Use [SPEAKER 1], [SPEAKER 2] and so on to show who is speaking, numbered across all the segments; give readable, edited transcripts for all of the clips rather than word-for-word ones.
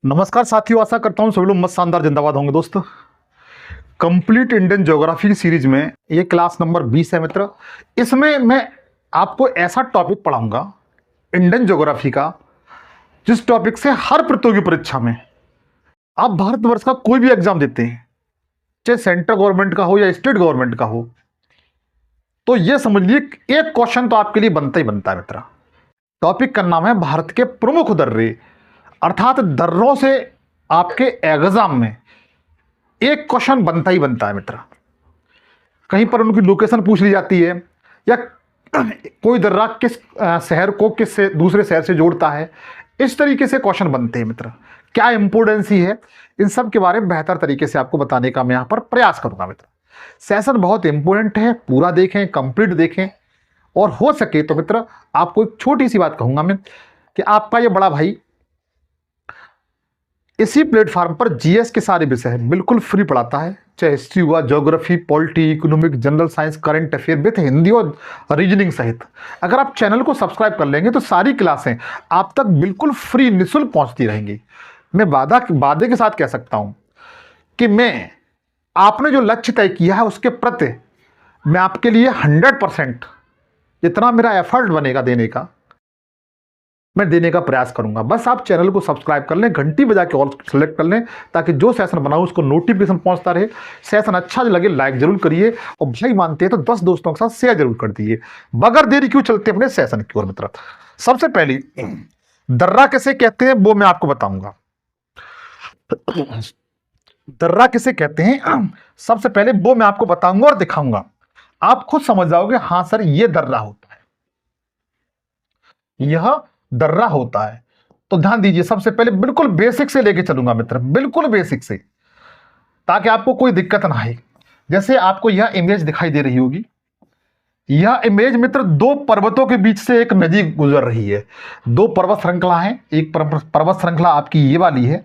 [SPEAKER 1] नमस्कार साथियों, आशा करता हूँ सभी लोग मस्त शानदार जिंदाबाद होंगे। दोस्तों, कंप्लीट इंडियन ज्योग्राफी की सीरीज में ये क्लास नंबर 20 है मित्र। इसमें मैं आपको ऐसा टॉपिक पढ़ाऊंगा इंडियन ज्योग्राफी का, जिस टॉपिक से हर प्रतियोगी परीक्षा में आप भारतवर्ष का कोई भी एग्जाम देते हैं, चाहे सेंट्रल गवर्नमेंट का हो या स्टेट गवर्नमेंट का हो, तो ये समझ लीजिए एक क्वेश्चन तो आपके लिए बनता ही बनता है मित्र। टॉपिक का नाम है भारत के प्रमुख दर्रे, अर्थात दर्रों से आपके एग्जाम में एक क्वेश्चन बनता ही बनता है मित्र। कहीं पर उनकी लोकेशन पूछ ली जाती है, या कोई दर्रा किस शहर को किस से दूसरे शहर से जोड़ता है, इस तरीके से क्वेश्चन बनते हैं मित्र। क्या इंपोर्टेंसी है, इन सब के बारे में बेहतर तरीके से आपको बताने का मैं यहाँ पर प्रयास करूंगा मित्र। सेशन बहुत इंपॉर्टेंट है, पूरा देखें, कंप्लीट देखें, और हो सके तो मित्र आपको एक छोटी सी बात कहूंगा मैं कि आपका ये बड़ा भाई इसी प्लेटफॉर्म पर जीएस के सारे विषय बिल्कुल फ्री पढ़ाता है, चाहे हिस्ट्री हुआ, geography, polity, economic, general science, current affair with Hindi और रीजनिंग सहित। अगर आप चैनल को सब्सक्राइब कर लेंगे तो सारी क्लासें आप तक बिल्कुल फ्री निःशुल्क पहुंचती रहेंगी। मैं वादे के साथ कह सकता हूं कि मैं आपने जो लक्ष्य तय किया है उसके प्रति मैं आपके लिए 100% जितना मेरा एफर्ट बनेगा देने का, मैं देने का प्रयास करूंगा। बस आप चैनल को सब्सक्राइब कर लें, घंटी बजा के ऑल सेलेक्ट कर लें, ताकि जो सेशन बनाऊं उसको नोटिफिकेशन पहुंचता रहे। सेशन अच्छा लगे लाइक जरूर करिए, और भाई मानते हैं तो 10 दोस्तों के साथ शेयर जरूर कर दीजिए। बगैर देरी क्यों चलते अपने सेशन की ओर मित्र। सबसे पहले दर्रा किसे कहते हैं वो मैं आपको बताऊंगा। दर्रा किसे कहते हैं सबसे पहले वो मैं आपको बताऊंगा और दिखाऊंगा। आप खुद समझ जाओगे, हाँ सर ये दर्रा होता है, यह दर्रा होता है। तो ध्यान दीजिए, सबसे पहले बिल्कुल बेसिक से लेके चलूंगा मित्र, बिल्कुल बेसिक से, ताकि आपको कोई दिक्कत ना आए। जैसे आपको यह इमेज दिखाई दे रही होगी, यह इमेज मित्र दो पर्वतों के बीच से एक नदी गुजर रही है। दो पर्वत श्रृंखला है, एक पर्वत श्रृंखला आपकी ये वाली है,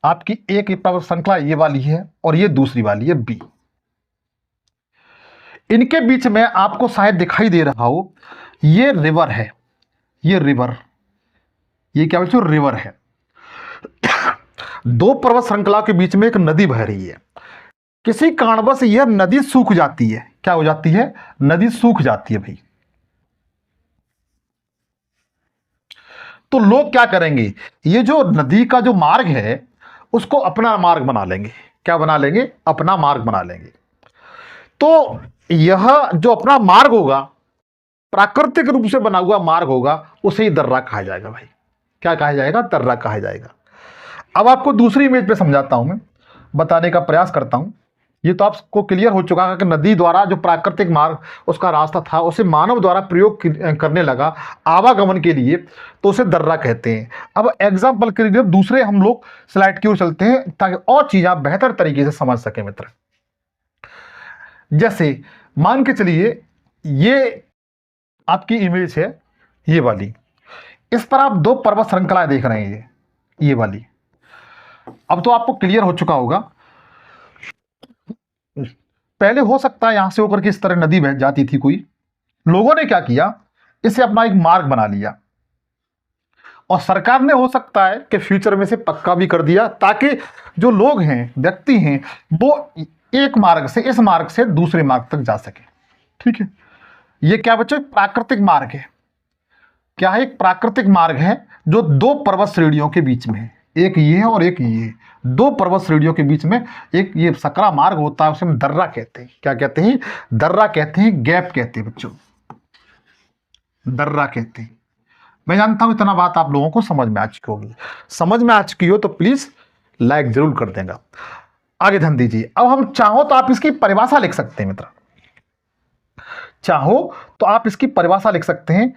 [SPEAKER 1] आपकी एक पर्वत श्रृंखला ये वाली है, और ये दूसरी वाली है बी। इनके बीच में आपको शायद दिखाई दे रहा हो, ये रिवर है, ये रिवर, ये क्या बोलते हो, रिवर है। दो पर्वत श्रृंखला के बीच में एक नदी बह रही है। किसी कारणवश यह नदी सूख जाती है। क्या हो जाती है? नदी सूख जाती है भाई। तो लोग क्या करेंगे, ये जो नदी का जो मार्ग है उसको अपना मार्ग बना लेंगे। क्या बना लेंगे? अपना मार्ग बना लेंगे। तो यह जो अपना मार्ग होगा, प्राकृतिक रूप से बना हुआ मार्ग होगा, उसे ही दर्रा कहा जाएगा भाई। क्या कहा जाएगा? दर्रा कहा जाएगा। अब आपको दूसरी इमेज पे समझाता हूं, मैं बताने का प्रयास करता हूं। ये तो आपको क्लियर हो चुका है कि नदी द्वारा जो प्राकृतिक मार्ग उसका रास्ता था, उसे मानव द्वारा प्रयोग करने लगा आवागमन के लिए, तो उसे दर्रा कहते हैं। अब एग्जाम्पल के लिए दूसरे हम लोग स्लाइड की ओर चलते हैं, ताकि और चीज आप बेहतर तरीके से समझ सके मित्र। जैसे मान के चलिए ये आपकी इमेज है, ये वाली, इस पर आप दो पर्वत श्रृंखलाएं देख रहे हैं, ये वाली। अब तो आपको क्लियर हो चुका होगा, पहले हो सकता है यहां से होकर के इस तरह नदी बह जाती थी कोई, लोगों ने क्या किया, इसे अपना एक मार्ग बना लिया, और सरकार ने हो सकता है कि फ्यूचर में से पक्का भी कर दिया, ताकि जो लोग हैं, व्यक्ति हैं, वो एक मार्ग से, इस मार्ग से दूसरे मार्ग तक जा सके। ठीक है, ये क्या बच्चों? प्राकृतिक मार्ग है। क्या है? एक प्राकृतिक मार्ग है जो दो पर्वत श्रेणियों के बीच में है, एक ये है और एक ये है। दो पर्वत श्रेणियों के बीच में एक ये सकरा मार्ग होता है, उसे हम दर्रा कहते हैं। क्या कहते हैं? दर्रा कहते हैं, गैप कहते हैं बच्चों, दर्रा कहते हैं। मैं जानता हूं इतना बात आप लोगों को समझ में आ चुकी होगी। समझ में आ चुकी हो तो प्लीज लाइक जरूर कर देगा। आगे ध्यान दीजिए। अब हम चाहो तो आप इसकी परिभाषा लिख सकते हैं मित्र, चाहो तो आप इसकी परिभाषा लिख सकते हैं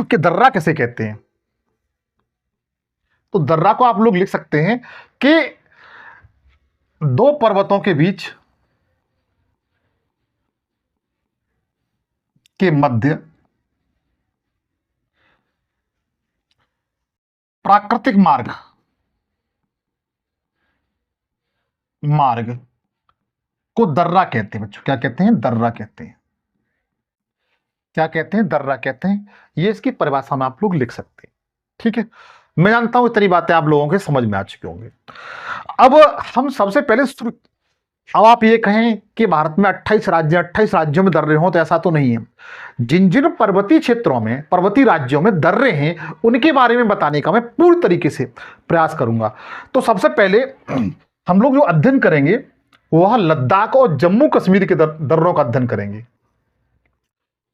[SPEAKER 1] कि दर्रा किसे कहते हैं। तो दर्रा को आप लोग लिख सकते हैं कि दो पर्वतों के बीच के मध्य प्राकृतिक मार्ग को दर्रा कहते हैं बच्चों। क्या कहते हैं? दर्रा कहते हैं। क्या कहते हैं? दर्रा कहते हैं। ये इसकी परिभाषा में आप लोग लिख सकते हैं। ठीक है, मैं जानता हूं इतनी बातें आप लोगों के समझ में आ चुके होंगे। अब हम सबसे पहले शुरू, अब आप ये कहें कि भारत में 28 राज्यों में दर्रे हों, तो ऐसा तो नहीं है। जिन जिन पर्वतीय क्षेत्रों में, पर्वतीय राज्यों में दर्रे हैं, उनके बारे में बताने का मैं पूरी तरीके से प्रयास करूंगा। तो सबसे पहले हम लोग जो अध्ययन करेंगे वह लद्दाख और जम्मू कश्मीर के दर्रों का अध्ययन करेंगे।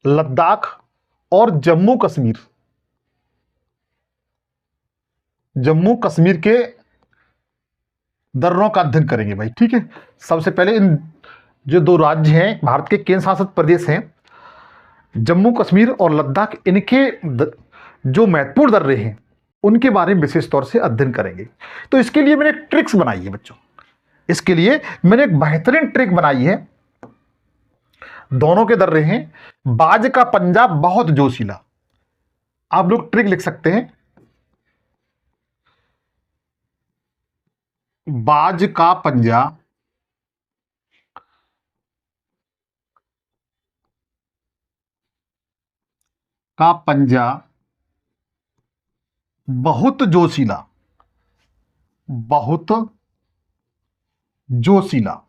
[SPEAKER 1] लद्दाख और जम्मू कश्मीर, जम्मू कश्मीर के दर्रों का अध्ययन करेंगे भाई, ठीक है। सबसे पहले इन जो दो राज्य हैं, भारत के केंद्र शासित प्रदेश हैं, जम्मू कश्मीर और लद्दाख, इनके जो महत्वपूर्ण दर्रे हैं उनके बारे में विशेष तौर से अध्ययन करेंगे। तो इसके लिए मैंने एक ट्रिक्स बनाई है बच्चों, इसके लिए मैंने एक बेहतरीन ट्रिक बनाई है। दोनों के दर्रे हैं, बाज का पंजा बहुत जोशीला। आप लोग ट्रिक लिख सकते हैं, बाज का पंजा बहुत जोशीला, बहुत जोशीला।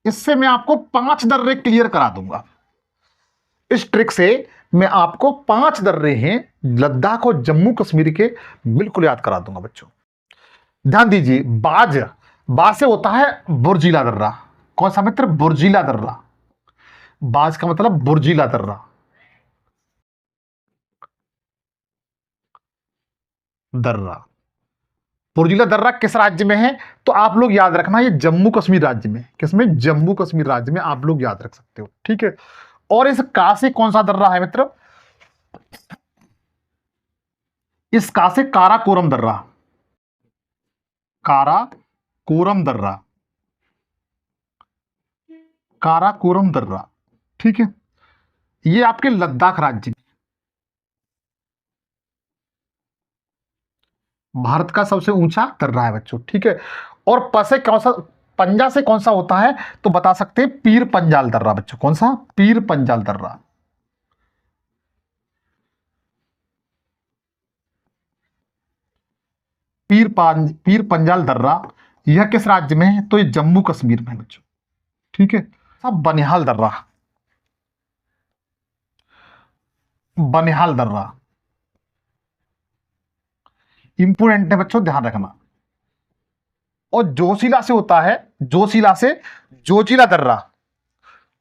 [SPEAKER 1] इससे मैं आपको 5 दर्रे क्लियर करा दूंगा। इस ट्रिक से मैं आपको 5 दर्रे हैं लद्दाख और जम्मू कश्मीर के, बिल्कुल याद करा दूंगा बच्चों। ध्यान दीजिए, बाज, बाज से होता है बुर्जीला दर्रा। कौन सा मित्र? बुर्जीला दर्रा। बाज का मतलब बुर्जीला दर्रा। दर्रा, बुर्जीला दर्रा किस राज्य में है? तो आप लोग याद रखना, ये जम्मू कश्मीर राज्य में। किसमें? जम्मू कश्मीर राज्य में। आप लोग याद रख सकते हो, ठीक है। और इस का से कौन सा दर्रा है मित्र? इस का से काराकोरम दर्रा, काराकोरम दर्रा, काराकोरम दर्रा, ठीक है। ये आपके लद्दाख राज्य में, भारत का सबसे ऊंचा दर्रा है बच्चों, ठीक है। और पसे कौन सा, पंजा से कौन सा होता है? तो बता सकते हैं पीर पंजाल दर्रा बच्चों। कौन सा? पीर पंजाल दर्रा। पीर पंजाल दर्रा यह किस राज्य में है? तो ये जम्मू कश्मीर में है बच्चों, ठीक है। सब बनिहाल दर्रा, बनिहाल दर्रा इंपोर्टेंट है बच्चों, ध्यान रखना। और जोशीला से होता है, जोशीला से जोजिला दर्रा।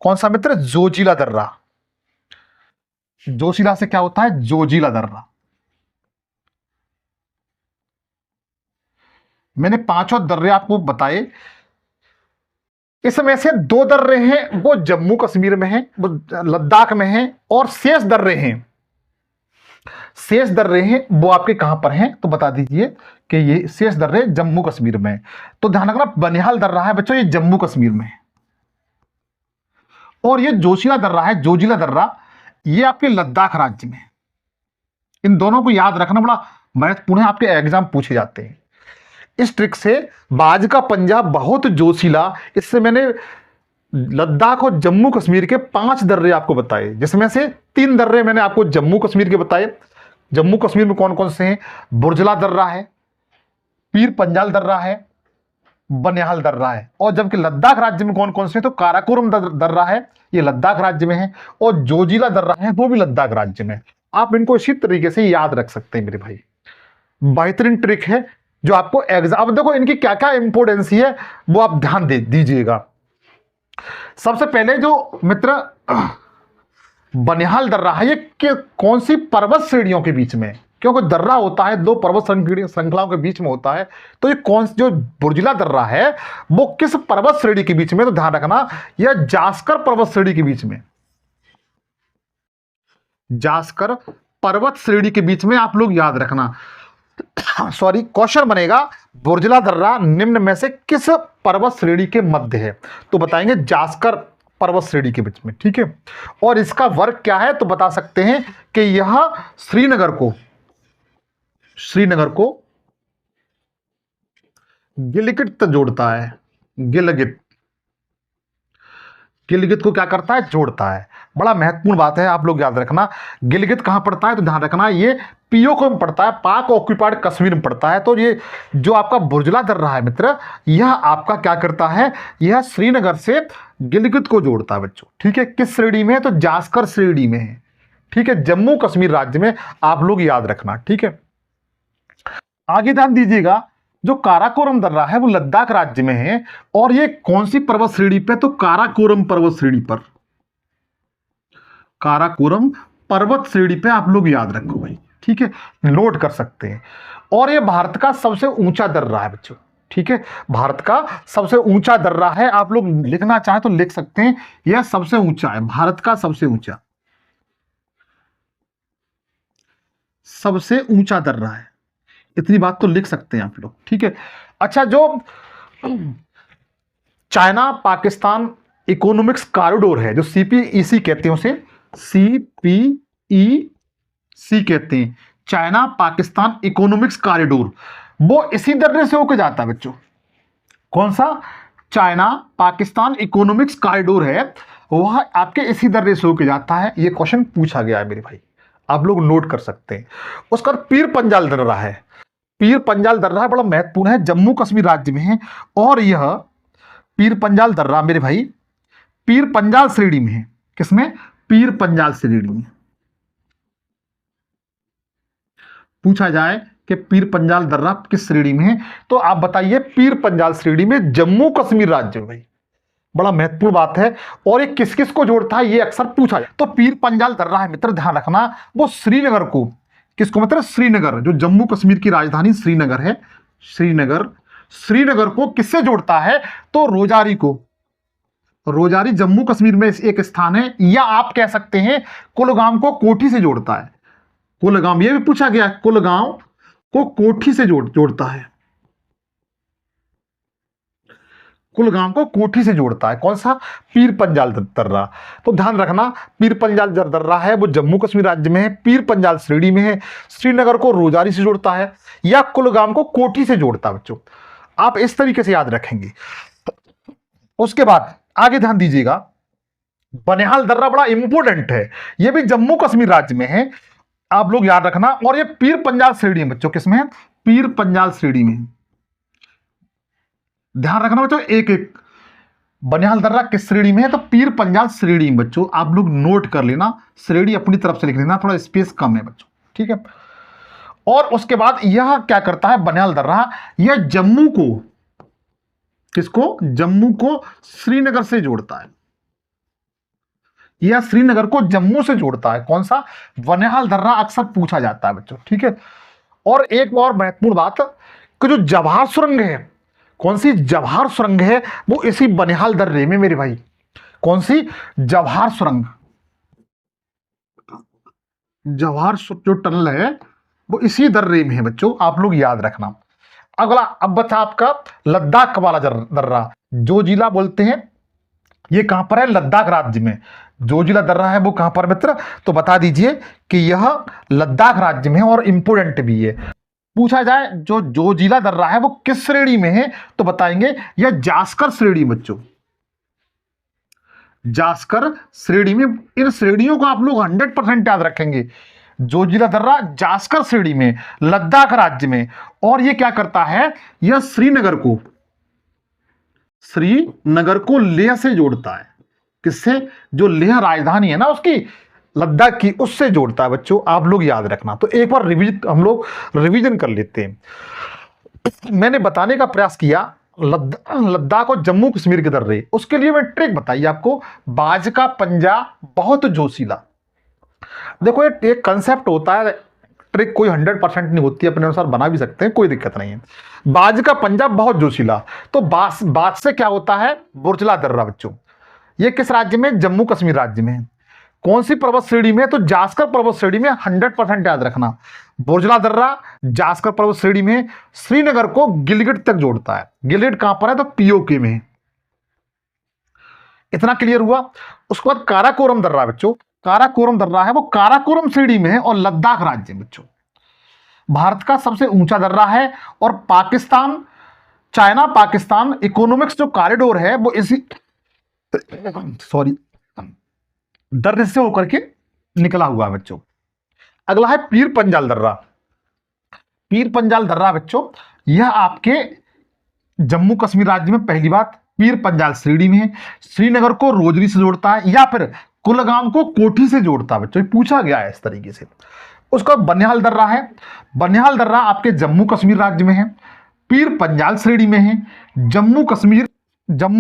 [SPEAKER 1] कौन सा मित्र? जोजिला दर्रा। जोशीला से क्या होता है? जोजिला दर्रा। मैंने 5 दर्रे आपको बताए, इसमें से 2 दर्रे हैं वो जम्मू कश्मीर में हैं, वो लद्दाख में हैं, और शेष दर्रे हैं, शेष दर्रे हैं वो आपके कहां पर हैं? तो बता दीजिए कि ये शेष दर्रे जम्मू कश्मीर में। तो ध्यान रखना, बनिहाल दर्रा है बच्चों, ये जम्मू कश्मीर में है। और ये जोशीला दर्रा है, जोजिला दर्रा, ये आपके लद्दाख राज्य में है। इन दोनों को याद रखना बड़ा महत्वपूर्ण है, आपके एग्जाम पूछे जाते हैं। इस ट्रिक से बाज का पंजा बहुत जोशीला, इससे मैंने लद्दाख और जम्मू कश्मीर के 5 दर्रे आपको बताए, जिसमें से 3 दर्रे मैंने आपको जम्मू कश्मीर के बताए। जम्मू कश्मीर में कौन कौन से हैं? बुर्जला दर्रा है, पीर पंजाल दर्रा है, बनिहाल दर्रा है। और जबकि लद्दाख राज्य में कौन कौन से हैं? तो काराकोरम दर्रा है, ये लद्दाख राज्य में है, और जोजिला दर्रा है, वो भी लद्दाख राज्य में। आप इनको इसी तरीके से याद रख सकते हैं मेरे भाई। बेहतरीन ट्रिक है जो आपको एग्जाम, अब देखो इनकी क्या क्या इंपोर्टेंस है वो आप ध्यान दे दीजिएगा। सबसे पहले जो मित्र बनिहाल दर्रा है, ये कौन सी पर्वत श्रेणियों के बीच में? क्योंकि दर्रा होता है 2 पर्वत श्रृंखलाओं के बीच में होता है, तो ये कौन जो बुर्जिला दर्रा है वो किस पर्वत श्रेणी के बीच में? तो ध्यान रखना, यह जास्कर पर्वत श्रेणी के बीच में, जास्कर पर्वत श्रेणी के बीच में। आप लोग याद रखना, सॉरी, क्वेश्चन बनेगा बुर्जिला दर्रा निम्न में से किस पर्वत श्रेणी के मध्य है? तो बताएंगे जास्कर पर्वत श्रेणी के बीच में, ठीक है। और इसका वर्ग क्या है? तो बता सकते हैं कि यह श्रीनगर को गिलगित तक जोड़ता है। गिलगित को क्या करता है? जोड़ता है। बड़ा महत्वपूर्ण बात है, आप लोग याद रखना। गिलगित कहाँ पड़ता है तो ध्यान रखना ये पीओके में पड़ता है, पाक ऑक्यूपाइड कश्मीर में पड़ता है। तो ये जो आपका बुर्जला दर्रा है मित्र, यह आपका क्या करता है, यह श्रीनगर से गिलगित को जोड़ता है बच्चों। ठीक है, किस श्रेणी में है तो जास्कर श्रेणी में है। ठीक है, जम्मू कश्मीर राज्य में, आप लोग याद रखना। ठीक है, आगे ध्यान दीजिएगा, जो काराकोरम दर्रा है वो लद्दाख राज्य में है, और ये कौन सी पर्वत श्रेणी पे तो काराकोरम पर्वत श्रेणी पर, काराकोरम पर्वत श्रेणी पे आप लोग याद रखो भाई। ठीक है, नोट कर सकते हैं। और ये भारत का सबसे ऊंचा दर्रा है बच्चों। ठीक है, भारत का सबसे ऊंचा दर्रा है, आप लोग लिखना चाहें तो लिख सकते हैं, यह सबसे ऊंचा है, भारत का सबसे ऊंचा, सबसे ऊंचा दर्रा है, इतनी बात तो लिख सकते हैं आप लोग। ठीक है, अच्छा, जो चाइना पाकिस्तान इकोनॉमिक्स कॉरिडोर है, जो सीपीईसी कहते हैं, उसे सीपीईसी कहते हैं, चाइना पाकिस्तान इकोनॉमिक्स कॉरिडोर, वो इसी दर्रे से होकर जाता है बच्चों। कौन सा, चाइना पाकिस्तान इकोनॉमिक्स कॉरिडोर है, वह आपके इसी दर्रे से होकर जाता है। ये क्वेश्चन पूछा गया है मेरे भाई, आप लोग नोट कर सकते हैं। उसका पीर पंजाल दर्रा है, पीर पंजाल दर्रा बड़ा महत्वपूर्ण है, जम्मू कश्मीर राज्य में है, और यह पीर पंजाल दर्रा मेरे भाई पीर पंजाल श्रेणी में है। किसमें, पीर पंजाल श्रेणी में। पूछा जाए कि पीर पंजाल दर्रा किस श्रेणी में है, तो आप बताइए पीर पंजाल श्रेणी में, जम्मू कश्मीर राज्य में भाई, बड़ा महत्वपूर्ण बात है। और ये किस किस को जोड़ता है, ये अक्सर पूछा जाए। तो पीर पंजाल दर्रा है मित्र, ध्यान रखना, वो श्रीनगर को, किसको मतलब, श्रीनगर, जो जम्मू कश्मीर की राजधानी श्रीनगर है, श्रीनगर, श्रीनगर को किससे जोड़ता है तो रोजारी को, रोजारी जम्मू कश्मीर में एक स्थान है, या आप कह सकते हैं कुलगाम को कोठी से जोड़ता है। कुलगाम, ये भी पूछा गया, कुलगाम को कोठी से जोड़ता है, कुलगाम को कोठी से जोड़ता है। कौन सा, पीर पंजाल दर्रा। तो ध्यान रखना, पीर पंजाल दर्रा है वो जम्मू कश्मीर राज्य में है, पीर पंजाल श्रेणी में है, श्रीनगर को रोजारी से जोड़ता है, या कुलगाम को कोठी से जोड़ता है बच्चों। आप इस तरीके से याद रखेंगे। उसके बाद आगे ध्यान दीजिएगा, बनिहाल दर्रा बड़ा इंपोर्टेंट है, यह भी जम्मू कश्मीर राज्य में है, आप लोग याद रखना। और ये पीर पंजाल श्रेणी में बच्चों, किसमें है, पीर पंजाल श्रेणी में। ध्यान रखना बच्चों, एक एक, बनिहाल दर्रा किस श्रेणी में है तो पीर पंजाल श्रेणी में बच्चों, आप लोग नोट कर लेना, श्रेणी अपनी तरफ से लिख लेना, थोड़ा स्पेस कम है बच्चों। ठीक है, और उसके बाद यह क्या करता है, बनिहाल दर्रा, यह जम्मू को, किसको, जम्मू को श्रीनगर से जोड़ता है, यह श्रीनगर को जम्मू से जोड़ता है। कौन सा, बनिहाल दर्रा, अक्सर पूछा जाता है बच्चों। ठीक है, और एक और महत्वपूर्ण बात कि जो जवाहर सुरंग है, कौन सी, जवाहर सुरंग है, वो इसी बनिहाल दर्रे में मेरे भाई। कौन सी, जवाहर सुरंग, जवाहर जो टनल है वो इसी दर्रे में है बच्चों, आप लोग याद रखना। अगला अब बता आपका लद्दाख वाला दर्रा, जो जिला बोलते हैं, ये कहां पर है, लद्दाख राज्य में। जो जिला दर्रा है वो कहां पर मित्र, तो बता दीजिए कि यह लद्दाख राज्य में है, और इंपोर्टेंट भी है। पूछा जाए जो जिला दर्रा है वो किस श्रेणी में है तो बताएंगे यह जास्कर श्रेणी बच्चों, जास्कर श्रेणी में। इन श्रेणियों को आप लोग 100% याद रखेंगे। जो जिला दर्रा जास्कर श्रेणी में, लद्दाख राज्य में, और यह क्या करता है, यह श्रीनगर को लेह से जोड़ता है। किससे, जो लेह राजधानी है ना उसकी, लद्दाख की, उससे जोड़ता है बच्चों, आप लोग याद रखना। तो एक बार हम लोग रिवीजन कर लेते हैं। मैंने बताने का प्रयास किया लद्दाख और जम्मू कश्मीर के दर्रे, उसके लिए मैं ट्रिक बताई आपको, बाज का पंजा बहुत जोशीला। देखो ये एक कंसेप्ट होता है, ट्रिक कोई 100% नहीं होती, अपने अनुसार बना भी सकते हैं, कोई दिक्कत नहीं है। बाज का पंजा बहुत जोशीला, तो बाज से क्या होता है, बुर्जला दर्रा बच्चों। ये किस राज्य में, जम्मू कश्मीर राज्य में। कौन सी पर्वत श्रेणी में, तो जास्कर पर्वत श्रेणी में, 100% याद रखना। बुर्जला दर्रा जास्कर पर्वत श्रेणी में, श्रीनगर को गिलगित तक जोड़ता है। गिलगित कहां पर है तो पीओके में। इतना क्लियर हुआ। उसके बाद काराकोरम दर्रा बच्चों, काराकोरम दर्रा है वो काराकोरम श्रेणी में है और लद्दाख राज्य में बच्चों। भारत का सबसे ऊंचा दर्रा है, और पाकिस्तान, चाइना पाकिस्तान इकोनॉमिक्स जो कॉरिडोर है वो इसी दर्रे से होकर के निकला हुआ है बच्चों। अगला है पीर पंजाल दर्रा। पीर पंजाल दर्रा बच्चों, यह आपके जम्मू कश्मीर राज्य में पहली बात पीर पंजाल श्रेणी में है। श्रीनगर को रोजरी से जोड़ता है या फिर कुलगाम को कोठी से जोड़ता है बच्चों, पूछा गया है इस तरीके से। उसका बनिहाल दर्रा है। बनिहाल दर्रा आपके जम्मू कश्मीर राज्य में है, पीर पंजाल श्रेणी में है, जम्मू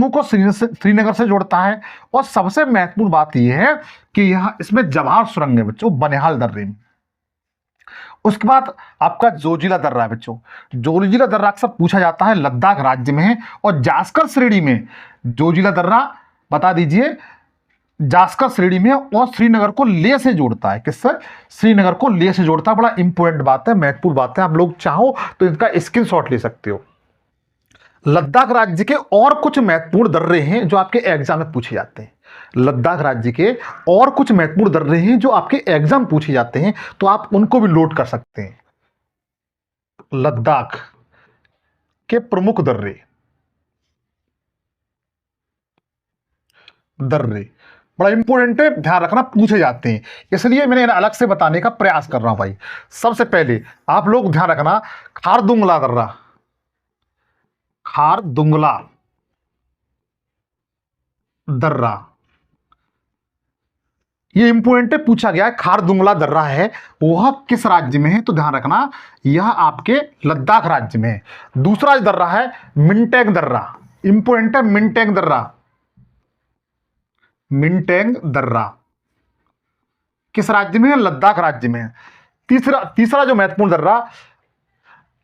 [SPEAKER 1] को श्रीनगर से जोड़ता है। और सबसे महत्वपूर्ण बात यह है कि यह इसमें जवाहर सुरंग है बच्चों, बनिहाल दर्रे में। उसके बाद आपका जोजिला दर्रा है बच्चों। जोजिला दर्रा अक्सर पूछा जाता है, लद्दाख राज्य में है और जास्कर श्रेणी में। जोजिला दर्रा बता दीजिए, जास्कर श्रेणी में और श्रीनगर को लेह से जोड़ता है। किससे? श्रीनगर को लेह से जोड़ता है। बड़ा इंपॉर्टेंट बात है, महत्वपूर्ण बात है, आप लोग चाहो तो इनका स्क्रीनशॉट ले सकते हो। लद्दाख राज्य के और कुछ महत्वपूर्ण दर्रे हैं जो आपके एग्जाम में पूछे जाते हैं। लद्दाख राज्य के और कुछ महत्वपूर्ण दर्रे हैं जो आपके एग्जाम पूछे जाते हैं, तो आप उनको भी नोट कर सकते हैं। लद्दाख के प्रमुख दर्रे बड़ा इंपॉर्टेंट है, ध्यान रखना, पूछे जाते हैं, इसलिए मैंने अलग से बताने का प्रयास कर रहा हूं भाई। सबसे पहले आप लोग ध्यान रखना, खारदुंगला दर्रा। खारदुंगला दर्रा ये इंपॉर्टेंट है, पूछा गया है। खारदुंगला दर्रा है वह किस राज्य में है? तो ध्यान रखना, यह आपके लद्दाख राज्य में है। दूसरा दर्रा है मिंटेंग दर्रा। इंपॉर्टेंट है, मिंटेंग दर्रा। मिंटेंग दर्रा किस राज्य में है? लद्दाख राज्य में है। तीसरा जो महत्वपूर्ण दर्रा,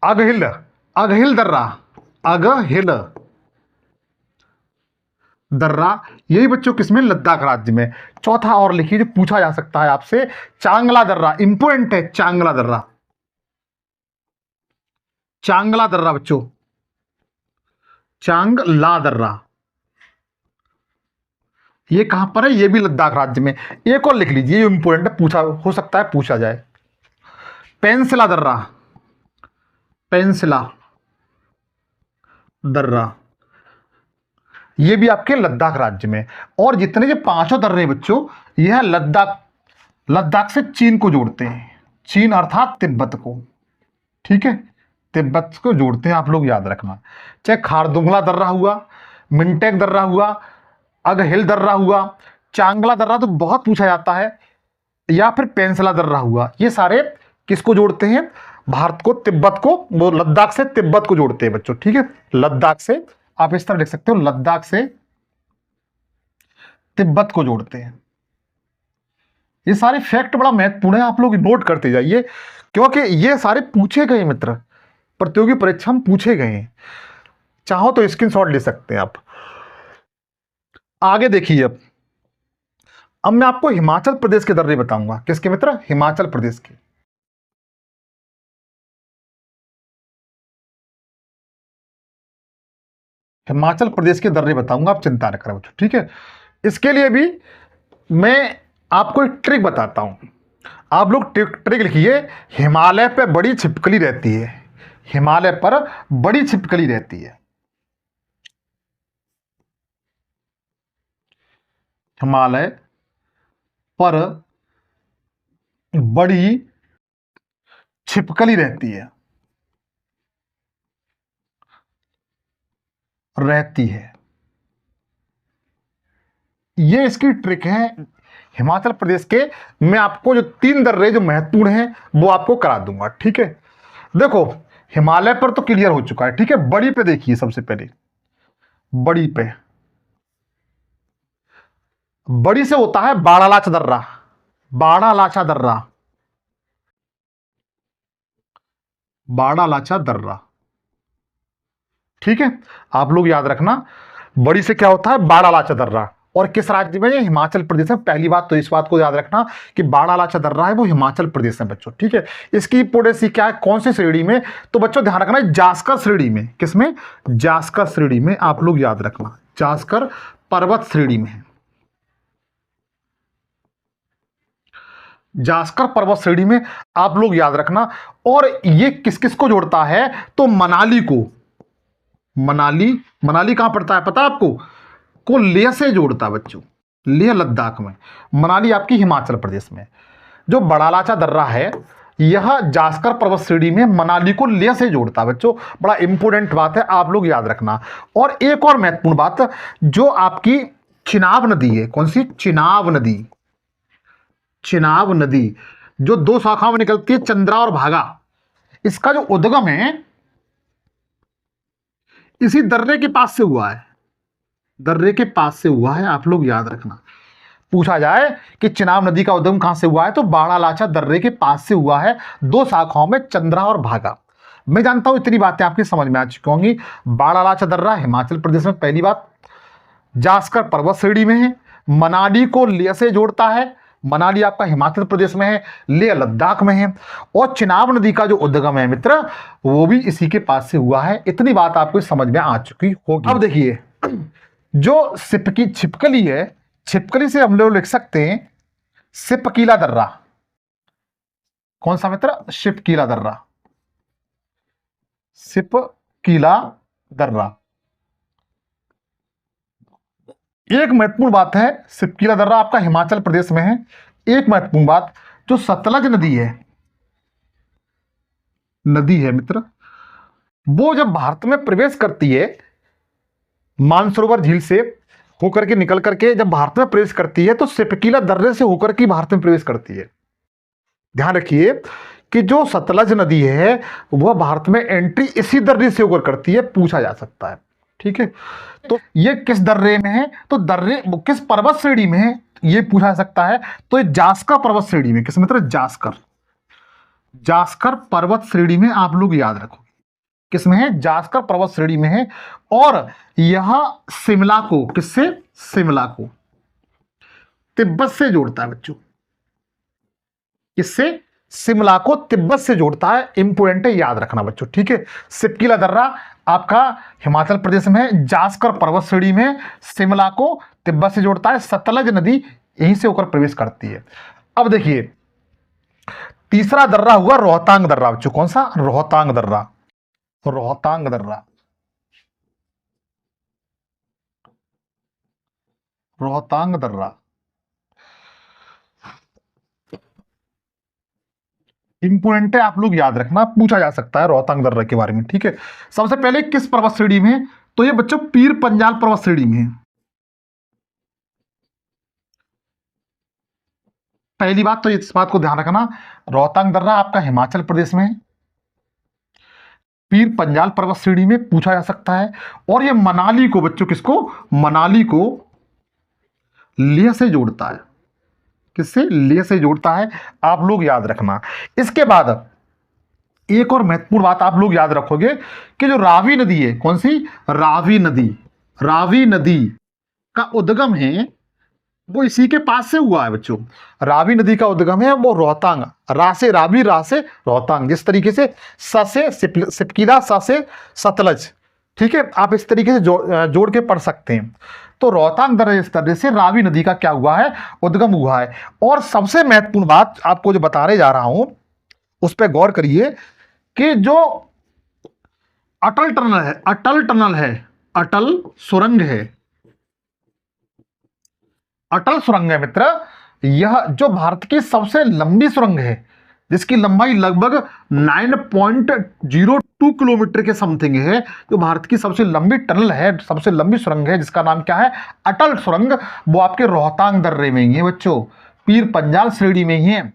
[SPEAKER 1] अगहिल दर्रा। अगहिल दर्रा यही बच्चों किसमें? लद्दाख राज्य में। चौथा और लिखिए जो पूछा जा सकता है आपसे, चांगला दर्रा। इंपॉर्टेंट है, चांगला दर्रा। चांगला दर्रा बच्चों, चांगला दर्रा ये कहां पर है? ये भी लद्दाख राज्य में। एक और लिख लीजिए, ये इंपॉर्टेंट है, पूछा हो सकता है, पूछा जाए। पेंसिला दर्रा। पेंसिला दर्रा ये भी आपके लद्दाख राज्य में। और जितने ये पांचों दर्रे बच्चों, यह लद्दाख से चीन को जोड़ते हैं। चीन अर्थात तिब्बत को, ठीक है, तिब्बत को जोड़ते हैं, आप लोग याद रखना। चाहे खारदुंगला दर्रा हुआ, मिंटेक दर्रा हुआ, अगहिल दर्रा हुआ, चांगला दर्रा तो बहुत पूछा जाता है, या फिर पेंसिला दर्रा हुआ, ये सारे किसको जोड़ते हैं? भारत को, तिब्बत को, वो लद्दाख से तिब्बत को जोड़ते हैं बच्चों, ठीक है। लद्दाख से आप इस तरह लिख सकते हो, लद्दाख से तिब्बत को जोड़ते हैं। ये सारे फैक्ट बड़ा महत्वपूर्ण है, आप लोग नोट करते जाइए, क्योंकि ये सारे पूछे गए मित्र, प्रतियोगी परीक्षा में पूछे गए हैं। चाहो तो स्क्रीनशॉट ले सकते हैं आप। आगे देखिए, अब मैं आपको हिमाचल प्रदेश के दर्रे बताऊंगा। किसके मित्र? हिमाचल प्रदेश के। हिमाचल प्रदेश के दर्रे बताऊंगा, आप चिंता न करें बच्चों, ठीक है। इसके लिए भी मैं आपको एक ट्रिक बताता हूं, आप लोग ट्रिक लिखिए। हिमालय पे बड़ी छिपकली रहती है। हिमालय पर बड़ी छिपकली रहती है। हिमालय पर बड़ी छिपकली रहती है, ये इसकी ट्रिक है हिमाचल प्रदेश के। मैं आपको जो 3 दर्रे जो महत्वपूर्ण हैं वो आपको करा दूंगा, ठीक है। देखो, हिमालय पर तो क्लियर हो चुका है, ठीक है। बड़ी पे देखिए, सबसे पहले बड़ी पे, बड़ी से होता है बाड़ालाचा दर्रा। बाड़ालाचा दर्रा, बाड़ालाचा दर्रा, ठीक है। आप लोग याद रखना, बड़ी से क्या होता है? बाड़ालाचा दर्रा। और किस राज्य में? हिमाचल प्रदेश में। पहली बात तो इस बात को याद रखना कि बाड़ालाचा दर्रा है वो हिमाचल प्रदेश में बच्चों, ठीक है। इसकी इंपोर्टेंस क्या है? कौन सी श्रेणी में? तो बच्चों ध्यान रखना, जास्कर श्रेणी में। किसमें? जास्कर श्रेणी में, आप लोग याद रखना, जास्कर पर्वत श्रेणी में, जास्कर पर्वत श्रेणी में, आप लोग याद रखना। और ये किस किस को जोड़ता है? तो मनाली को, मनाली कहां पड़ता है पता है आपको? को लेह से जोड़ता है बच्चों, लेह लद्दाख में, मनाली आपकी हिमाचल प्रदेश में। जो बड़ा लाचा दर्रा है यह जास्कर पर्वत श्रेणी में मनाली को लेह से जोड़ता है बच्चों, बड़ा इंपॉर्टेंट बात है, आप लोग याद रखना। और एक और महत्वपूर्ण बात, जो आपकी चिनाब नदी है, कौन सी? चिनाब नदी। चिनाब नदी जो दो शाखाओं में निकलती है, चंद्रा और भागा, इसका जो उद्गम है इसी दर्रे के पास से हुआ है, दर्रे के पास से हुआ है, आप लोग याद रखना। पूछा जाए कि चिनाब नदी का उद्गम कहां से हुआ है, तो बाड़ा लाचा दर्रे के पास से हुआ है, दो शाखाओं में, चंद्रा और भागा। मैं जानता हूं इतनी बातें आपकी समझ में आ चुकी होंगी। बाड़ा लाचा दर्रा हिमाचल प्रदेश में, पहली बात, जास्कर पर्वत श्रेणी में है, मनाली को लेह से जोड़ता है, मनाली आपका हिमाचल प्रदेश में है, लेह लद्दाख में है, और चिनाब नदी का जो उद्गम है मित्र वो भी इसी के पास से हुआ है। इतनी बात आपको समझ में आ चुकी होगी। अब देखिए, जो छिपकली है, छिपकली से हम लोग लिख सकते हैं सिपकीला दर्रा। कौन सा मित्र? सिपकीला दर्रा, सिपकीला दर्रा। एक महत्वपूर्ण बात है, सिपकीला दर्रा आपका हिमाचल प्रदेश में है। एक महत्वपूर्ण बात, जो सतलज नदी है, नदी है मित्र, वो जब भारत में प्रवेश करती है, मानसरोवर झील से होकर के निकल करके जब भारत में प्रवेश करती है, तो सिपकीला दर्रे से होकर के भारत में प्रवेश करती है। ध्यान रखिए कि जो सतलज नदी है वह भारत में एंट्री इसी दर्रे से होकर करती है, पूछा जा सकता है। ठीक है, तो ये किस दर्रे में है, तो दर्रे किस पर्वत श्रेणी में है, ये पूछा जा सकता है। तो ये जास्कर पर्वत श्रेणी में, किस मित्र? जास्कर, जास्कर पर्वत श्रेणी में, आप लोग याद रखो किसमें है? जास्कर पर्वत श्रेणी में है। और यह शिमला को, किससे? शिमला को तिब्बत से जोड़ता है बच्चों। किससे? शिमला को तिब्बत से जोड़ता है। इंपोर्टेंट है, याद रखना बच्चों। ठीक है, सिपकीला दर्रा आपका हिमाचल प्रदेश में है, जास्कर पर्वत श्रेणी में, शिमला को तिब्बत से जोड़ता है, सतलज नदी यहीं से होकर प्रवेश करती है। अब देखिए, तीसरा दर्रा हुआ रोहतांग दर्रा बच्चों। कौन सा? रोहतांग दर्रा, रोहतांग दर्रा, रोहतांग दर्रा। इंपोर्टेंट है, आप लोग याद रखना, पूछा जा सकता है रोहतांग दर्रा के बारे में। ठीक है, सबसे पहले किस पर्वत श्रेणी में है, तो ये बच्चों पीर पंजाल पर्वत श्रेणी में है। पहली बात तो इस बात को ध्यान रखना, रोहतांग दर्रा आपका हिमाचल प्रदेश में है, पीर पंजाल पर्वत श्रेणी में, पूछा जा सकता है। और ये मनाली को बच्चों, किसको? मनाली को लेह से जोड़ता है। किससे? लेह से जोड़ता है, आप लोग याद रखना। इसके बाद एक और महत्वपूर्ण बात आप लोग याद रखोगे कि जो रावी नदी है, कौन सी? रावी नदी, रावी नदी का उद्गम है वो इसी के पास से हुआ है बच्चों। रावी नदी का उद्गम है वो रोहतांग, रा से रावी, रा से रोहतांग, जिस तरीके से स से सिपकीला, स से सतलज। ठीक है, आप इस तरीके से जोड़ के पढ़ सकते हैं। तो रोहतांग दर्रे से रावी नदी का क्या हुआ है? उद्गम हुआ है। और सबसे महत्वपूर्ण बात आपको जो बताने जा रहा हूं उस पर गौर करिए कि जो अटल टनल है, अटल टनल है, अटल सुरंग है, अटल सुरंग है मित्र, यह जो भारत की सबसे लंबी सुरंग है, जिसकी लंबाई लगभग 9.02 किलोमीटर के समथिंग है, जो भारत की सबसे लंबी टनल है, सबसे लंबी सुरंग है, जिसका नाम क्या है? अटल सुरंग, वो आपके रोहतांग दर्रे में ही है बच्चों, पीर पंजाल श्रेणी में ही है।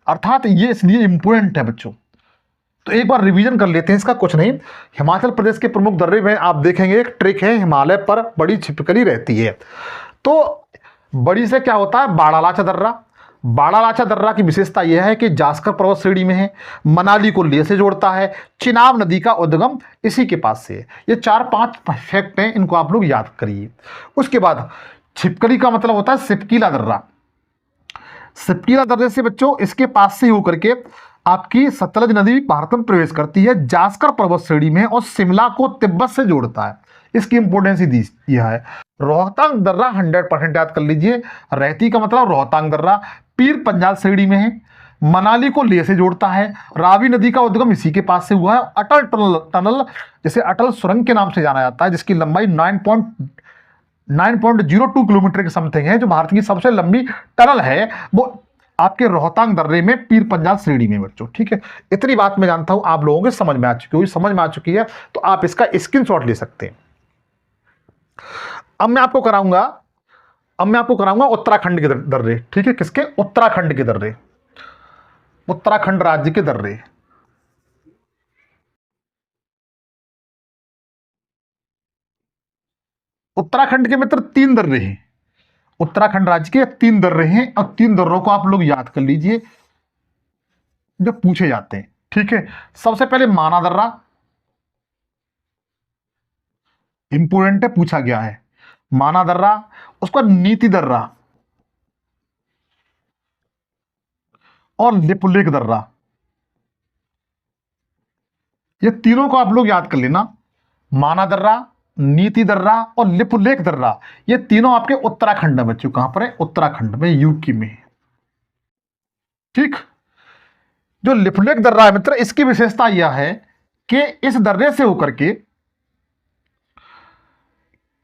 [SPEAKER 1] अर्थात ये इसलिए इंपोर्टेंट है बच्चों। तो एक बार रिवीजन कर लेते हैं इसका, कुछ नहीं। हिमाचल प्रदेश के प्रमुख दर्रे में आप देखेंगे एक ट्रिक है, हिमालय पर बड़ी छिपकली रहती है। तो बड़ी से क्या होता है? बाड़ा लाचा दर्रा। बाड़ा लाचा दर्रा की विशेषता यह है कि जास्कर पर्वत श्रेणी में है, मनाली को लेह से जोड़ता है, चिनाब नदी का उद्गम इसी के पास से है। ये 4-5 फैक्ट हैं, इनको आप लोग याद करिए। उसके बाद छिपकली का मतलब होता है सिपकीला दर्रा। सिपकीला दर्रे से बच्चों इसके पास से होकर के आपकी सतलज नदी भारत में प्रवेश करती है, जास्कर पर्वत श्रेणी में, और शिमला को तिब्बत से जोड़ता है। इसकी इंपोर्टेंस ही यह है। रोहतांग दर्रा 100% याद कर लीजिए। रहती का मतलब रोहतांग दर्रा पीर पंजाल श्रेणी में है, मनाली को लेह से जोड़ता है, रावी नदी का उद्गम इसी के पास से हुआ है। अटल टनल जिसे अटल सुरंग के नाम से जाना जाता है, जिसकी लंबाई 9.02 किलोमीटर के समथिंग है, जो भारत की सबसे लंबी टनल है वो आपके रोहतांग दर्रे में पीर पंजाल श्रेणी में बच्चों। ठीक है, इतनी बात मैं जानता हूं आप लोगों के समझ में आ चुकी होगी, समझ में आ चुकी है तो आप इसका स्क्रीनशॉट ले सकते हैं। अब मैं आपको कराऊंगा उत्तराखंड के दर्रे। ठीक है, किसके? उत्तराखंड के दर्रे, उत्तराखंड राज्य के दर्रे। उत्तराखंड के मित्र 3 दर्रे हैं, उत्तराखंड राज्य के 3 दर्रे हैं, और 3 दर्रों को आप लोग याद कर लीजिए जो पूछे जाते हैं। ठीक है, सबसे पहले माना दर्रा, इंपोर्टेंट है, पूछा गया है माना दर्रा। उसका नीति दर्रा और लिपुलेख दर्रा, ये तीनों को आप लोग याद कर लेना। माना दर्रा, नीति दर्रा और लिपुलेख दर्रा, ये तीनों आपके उत्तराखंड में बच्चों। कहां पर है? उत्तराखंड में, यूपी में। ठीक, जो लिपुलेख दर्रा है मित्र, इसकी विशेषता यह है कि इस दर्रे से होकर के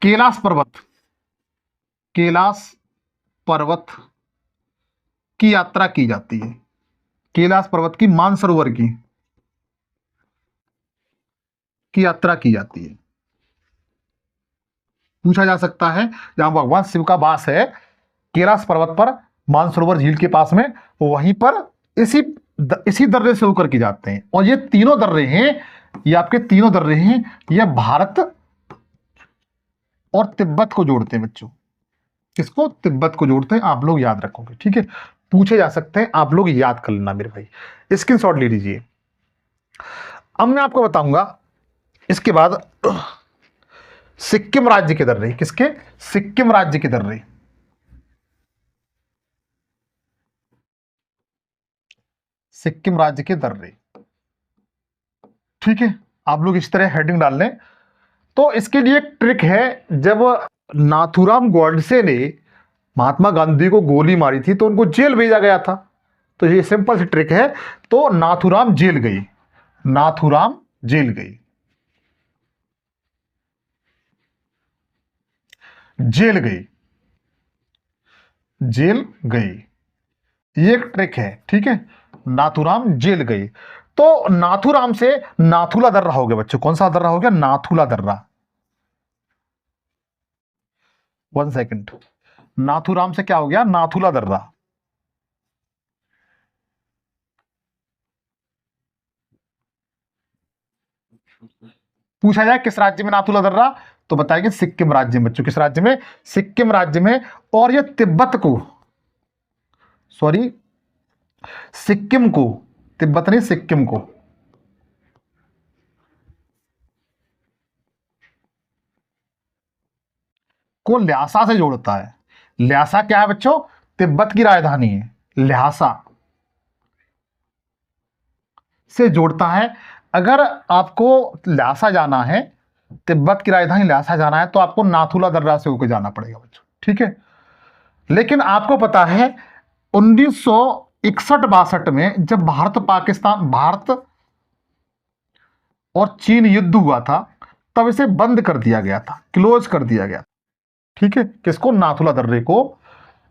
[SPEAKER 1] कैलाश पर्वत की यात्रा की जाती है। कैलाश पर्वत की, मानसरोवर की यात्रा की जाती है। पूछा जा सकता है जहां भगवान शिव का वास है कैलाश पर्वत पर, मानसरोवर झील के पास में, वहीं पर इसी दर्रे से होकर के जाते हैं। और ये तीनों दर्रे हैं, ये आपके तीनों दर्रे हैं, ये भारत और तिब्बत को जोड़ते हैं बच्चों। किसको? तिब्बत को जोड़ते हैं, आप लोग याद रखोगे। ठीक है, पूछे जा सकते हैं, आप लोग याद कर लेना मेरे भाई, स्क्रीनशॉट ले लीजिए। अब मैं आपको बताऊंगा इसके बाद सिक्किम राज्य के दर्रे। किसके? सिक्किम राज्य के दर्रे। सिक्किम राज्य के दर्रे। ठीक है, आप लोग इस तरह हेडिंग डाल लें। तो इसके लिए एक ट्रिक है, जब नाथूराम गोडसे ने महात्मा गांधी को गोली मारी थी तो उनको जेल भेजा गया था। तो ये सिंपल सी ट्रिक है। तो नाथूराम जेल गई, नाथूराम जेल गई, जेल गई, जेल गई, ये एक ट्रिक है। ठीक है, नाथूराम जेल गई। तो नाथूराम से नाथुला दर्रा हो गया बच्चों। कौन सा दर्रा हो गया? नाथुला दर्रा। 1 सेकंड, नाथूराम से क्या हो गया? नाथुला दर्रा। पूछा जाए किस राज्य में नाथुला दर्रा, तो बताएंगे सिक्किम राज्य में बच्चों। किस राज्य में? सिक्किम राज्य में। और ये तिब्बत को, सॉरी सिक्किम को, तिब्बत नहीं, सिक्किम को ल्हासा से जोड़ता है। ल्हासा क्या है बच्चों? तिब्बत की राजधानी है। ल्हासा से जोड़ता है। अगर आपको ल्हासा जाना है, तिब्बत की राजधानी ल्हासा जाना है, तो आपको नाथुला दर्रा से होकर जाना पड़ेगा बच्चों। ठीक है, लेकिन आपको पता है 1961-62 में जब भारत और चीन युद्ध हुआ था, तब इसे बंद कर दिया गया था, क्लोज कर दिया गया। ठीक है, किसको? नाथुला दर्रे को।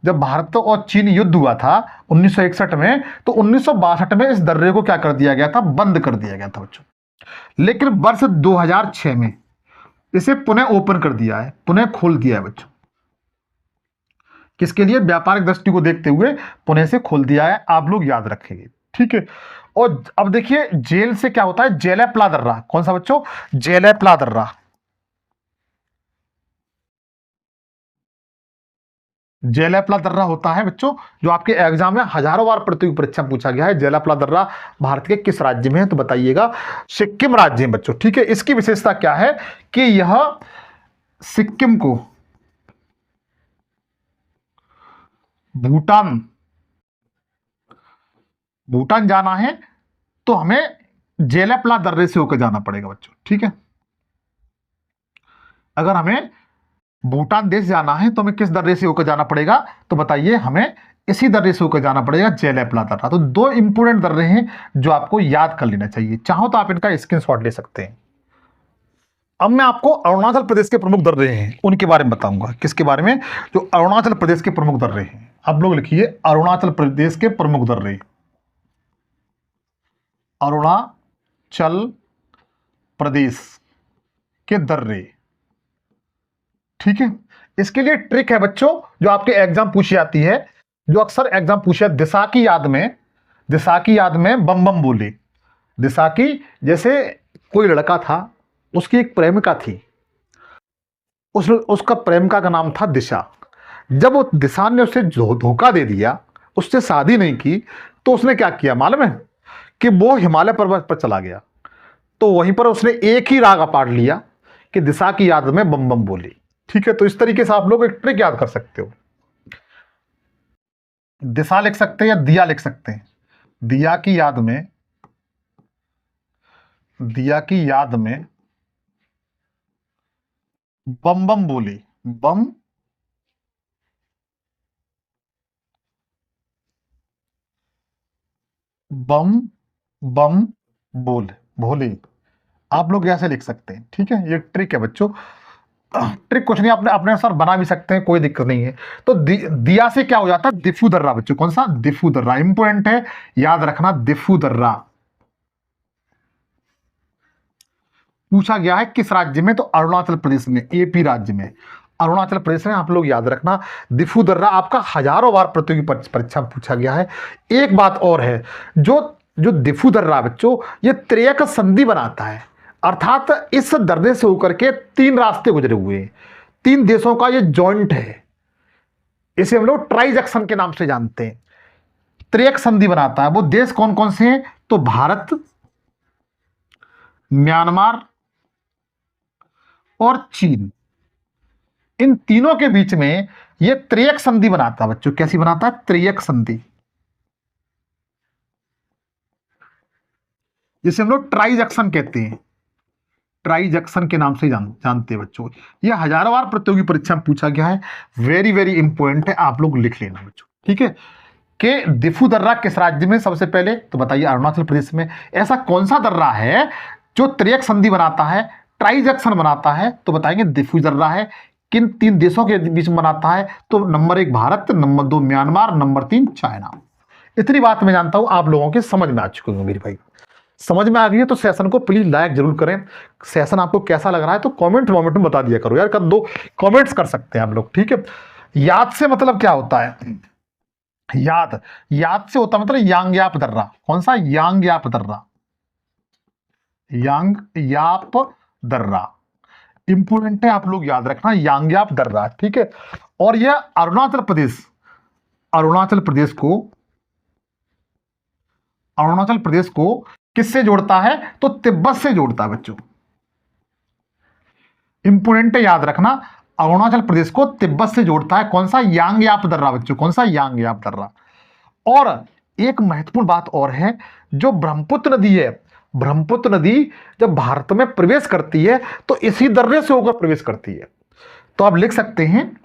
[SPEAKER 1] जब भारत और चीन युद्ध हुआ था 1961 में, तो 1962 में इस दर्रे को क्या कर दिया गया था? बंद कर दिया गया था बच्चों। लेकिन वर्ष 2006 में इसे पुनः ओपन कर दिया है, पुनः खोल दिया है बच्चों। किसके लिए? व्यापारिक दृष्टि को देखते हुए पुनः से खोल दिया है, आप लोग याद रखेंगे। ठीक है, और अब देखिए जेल से क्या होता है? जेलेपला दर्रा। कौन सा बच्चों? जेलेपला दर्रा। जेलेपला दर्रा होता है बच्चों, जो आपके एग्जाम में हजारों बार प्रतियोगी परीक्षा पूछा गया है। जेलेपला दर्रा भारत के किस राज्य में है? तो बताइएगा सिक्किम राज्य में बच्चों। ठीक है, इसकी विशेषता क्या है कि यह सिक्किम को भूटान जाना है तो हमें जेलेपला दर्रे से होकर जाना पड़ेगा बच्चों। ठीक है, अगर हमें भूटान देश जाना है तो हमें किस दर्रे से होकर जाना पड़ेगा? तो बताइए, हमें इसी दर्रे से होकर जाना पड़ेगा, जेलेपला दर्रा। तो 2 इंपोर्टेंट दर्रे हैं जो आपको याद कर लेना चाहिए। चाहो तो आप इनका स्क्रीनशॉट ले सकते हैं। अब मैं आपको अरुणाचल प्रदेश के प्रमुख दर्रे हैं उनके बारे में बताऊंगा। किसके बारे में? जो अरुणाचल प्रदेश के प्रमुख दर्रे हैं। आप लोग लिखिए अरुणाचल प्रदेश के प्रमुख दर्रे। अरुणाचल प्रदेश के दर्रे, ठीक है। इसके लिए ट्रिक है बच्चों, जो आपके एग्जाम पूछी जाती है, जो अक्सर एग्जाम पूछे, दिशा की याद में बम बम बोले। दिशा की, जैसे कोई लड़का था, उसकी एक प्रेमिका थी, उसका प्रेमिका का नाम था दिशा। जब वो दिशा ने उसे धोखा दे दिया, उससे शादी नहीं की, तो उसने क्या किया मालूम है? कि वो हिमालय पर्वत पर चला गया। तो वहीं पर उसने एक ही राग अपाट लिया कि दिशा की याद में बम बम बोली, ठीक है। तो इस तरीके से आप लोग एक ट्रिक याद कर सकते हो। दिशा लिख सकते हैं या दिया लिख सकते हैं। दिया की याद में बम बम बोली, बम बम बम भोले। आप लोग ऐसे लिख सकते हैं, ठीक है। ये ट्रिक है बच्चों। ट्रिक कुछ नहीं, अपने अपने अनुसार बना भी सकते हैं, कोई दिक्कत नहीं है। तो दिया से क्या हो जाता है? दिफू दर्रा बच्चों। कौन सा? दिफू दर्रा। इंपॉर्टेंट है, याद रखना, दिफू दर्रा। पूछा गया है किस राज्य में? तो अरुणाचल प्रदेश में, एपी राज्य में, अरुणाचल प्रदेश में। आप लोग याद रखना, दिफू दर्रा आपका हजारों बार प्रतियोगी परीक्षा में पूछा गया है। एक बात और है, जो जो दिफू दर्रा बच्चों, ये त्रियक संधि बनाता है। अर्थात इस दर्रे से होकर के 3 रास्ते गुजरे हुए हैं, 3 देशों का ये जॉइंट है। इसे हम लोग ट्राई जंक्शन के नाम से जानते हैं। त्रियक संधि बनाता है। वो देश कौन कौन से हैं? तो भारत, म्यांमार और चीन। इन तीनों के बीच में यह त्रियक संधि बनाता है बच्चों। कैसी बनाता है? त्रियक संधि, जिसे हम लोग ट्राई जंक्शन कहते हैं। ट्राई जंक्शन के नाम से जानते हैं बच्चों। यह हजारों बार प्रतियोगी परीक्षा में पूछा गया है। वेरी वेरी इंपॉर्टेंट है, आप लोग लिख लेना बच्चों, ठीक है। कि दिफू दर्रा किस राज्य में? सबसे पहले तो बताइए अरुणाचल प्रदेश में। ऐसा कौन सा दर्रा है जो त्रियक संधि बनाता है, ट्राई जंक्शन बनाता है? तो बताएंगे दिफू दर्रा है। किन 3 देशों के बीच में बनाता है? तो number 1 Bharat, number 2 Myanmar, number 3 China. इतनी बात मैं जानता हूं आप लोगों के समझ में आ चुकी होंगी मेरे भाई। समझ में आ गई है तो सेशन को प्लीज लाइक जरूर करें। सेशन आपको कैसा लग रहा है तो कमेंट में बता दिया करो यार। कर 2 कमेंट्स कर सकते हैं आप लोग, ठीक है। याद से मतलब क्या होता है? याद से होता मतलब यांग्याप दर्रा। कौन सा? यांग्याप दर्रा। यांग्याप दर्रा इंपोर्टेंट है, आप लोग याद रखना, यांग्याप दर्रा, ठीक है। और यह अरुणाचल प्रदेश को किससे जोड़ता है? तो तिब्बत से जोड़ता है बच्चों। इंपोर्टेंट है, याद रखना, अरुणाचल प्रदेश को तिब्बत से जोड़ता है। कौन सा? यांग्याप दर्रा बच्चों। कौन सा? यांग्याप दर्रा। और एक महत्वपूर्ण बात और है, जो ब्रह्मपुत्र नदी है, ब्रह्मपुत्र नदी जब भारत में प्रवेश करती है तो इसी दर्रे से होकर प्रवेश करती है। तो आप लिख सकते हैं